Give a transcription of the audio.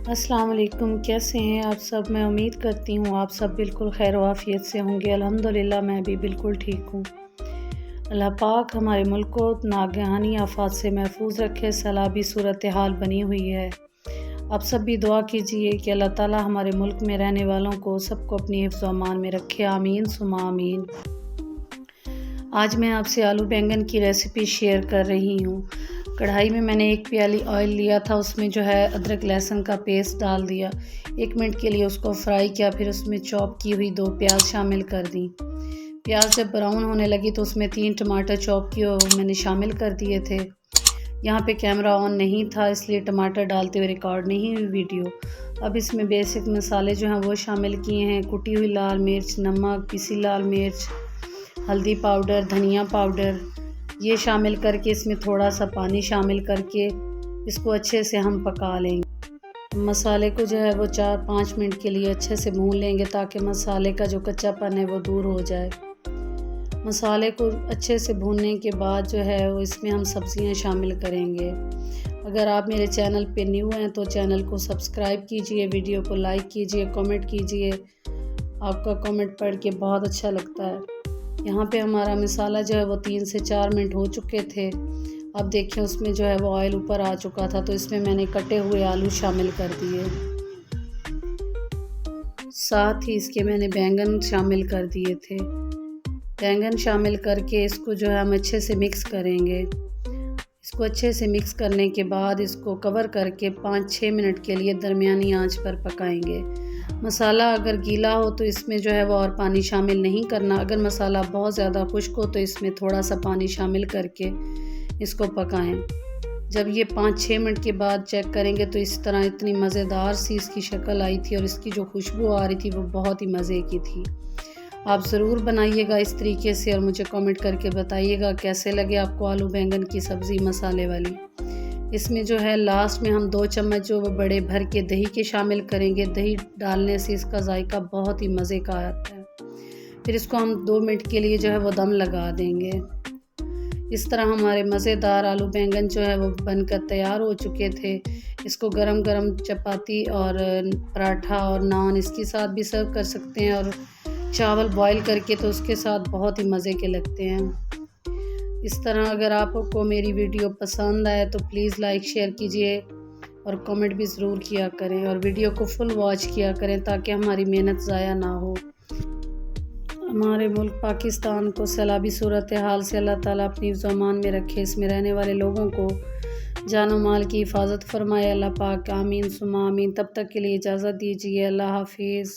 अस्सलाम वालेकुम। कैसे हैं आप सब? मैं उम्मीद करती हूँ आप सब बिल्कुल खैर आफियत से होंगे। अल्हम्दुलिल्लाह मैं भी बिल्कुल ठीक हूँ। अल्लाह पाक हमारे मुल्क को नागहानी आफात से महफूज रखे। सैलाबी सूरत हाल बनी हुई है। आप सब भी दुआ कीजिए कि अल्लाह ताला हमारे मुल्क में रहने वालों को सबको अपनी हिफ्ज़ व अमान में रखे। आमीन सुमा आमीन। आज मैं आपसे आलू बैंगन की रेसिपी शेयर कर रही हूँ। कढ़ाई में मैंने 1 प्याली ऑयल लिया था, उसमें जो है अदरक लहसुन का पेस्ट डाल दिया। 1 मिनट के लिए उसको फ्राई किया, फिर उसमें चॉप की हुई 2 प्याज शामिल कर दी। प्याज जब ब्राउन होने लगी तो उसमें 3 टमाटर चॉप किए हुए मैंने शामिल कर दिए थे। यहाँ पे कैमरा ऑन नहीं था इसलिए टमाटर डालते हुए रिकॉर्ड नहीं हुई वीडियो। अब इसमें बेसिक मसाले जो हैं वो शामिल किए हैं। कुटी हुई लाल मिर्च, नमक, पिसी लाल मिर्च, हल्दी पाउडर, धनिया पाउडर, ये शामिल करके इसमें थोड़ा सा पानी शामिल करके इसको अच्छे से हम पका लेंगे। मसाले को जो है वो 4-5 मिनट के लिए अच्छे से भून लेंगे ताकि मसाले का जो कच्चापन है वो दूर हो जाए। मसाले को अच्छे से भूनने के बाद जो है वो इसमें हम सब्ज़ियां शामिल करेंगे। अगर आप मेरे चैनल पे न्यू हैं तो चैनल को सब्सक्राइब कीजिए, वीडियो को लाइक कीजिए, कमेंट कीजिए। आपका कमेंट पढ़ के बहुत अच्छा लगता है। यहाँ पे हमारा मसाला जो है वो 3 से 4 मिनट हो चुके थे। अब देखिए उसमें जो है वो ऑयल ऊपर आ चुका था, तो इसमें मैंने कटे हुए आलू शामिल कर दिए। साथ ही इसके मैंने बैंगन शामिल कर दिए थे। बैंगन शामिल करके इसको जो है हम अच्छे से मिक्स करेंगे। इसको अच्छे से मिक्स करने के बाद इसको कवर करके 5-6 मिनट के लिए दरमियानी आंच पर पकाएंगे। मसाला अगर गीला हो तो इसमें जो है वो और पानी शामिल नहीं करना। अगर मसाला बहुत ज़्यादा खुश्क हो तो इसमें थोड़ा सा पानी शामिल करके इसको पकाएं। जब ये 5-6 मिनट के बाद चेक करेंगे तो इस तरह इतनी मज़ेदार सी इसकी शक्ल आई थी और इसकी जो खुशबू आ रही थी वो बहुत ही मज़े की थी। आप ज़रूर बनाइएगा इस तरीके से और मुझे कमेंट करके बताइएगा कैसे लगे आपको आलू बैंगन की सब्ज़ी मसाले वाली। इसमें जो है लास्ट में हम 2 चम्मच जो बड़े भर के दही के शामिल करेंगे। दही डालने से इसका जायका बहुत ही मज़े का आता है। फिर इसको हम 2 मिनट के लिए जो है वो दम लगा देंगे। इस तरह हमारे मज़ेदार आलू बैंगन जो है वो बनकर तैयार हो चुके थे। इसको गरम गरम चपाती और पराठा और नान इसके साथ भी सर्व कर सकते हैं, और चावल बॉईल करके तो उसके साथ बहुत ही मज़े के लगते हैं। इस तरह अगर आपको मेरी वीडियो पसंद आए तो प्लीज़ लाइक शेयर कीजिए और कमेंट भी ज़रूर किया करें, और वीडियो को फुल वॉच किया करें ताकि हमारी मेहनत ज़ाया ना हो। हमारे मुल्क पाकिस्तान को सैलाबी सूरत हाल से अल्लाह ताला अपनी ज़मान में रखे। इसमें रहने वाले लोगों को जानो माल की हिफाजत फरमाए। अल्लाह पाक आमीन सुमा आमीन। तब तक के लिए इजाज़त दीजिए। अल्लाह हाफिज़।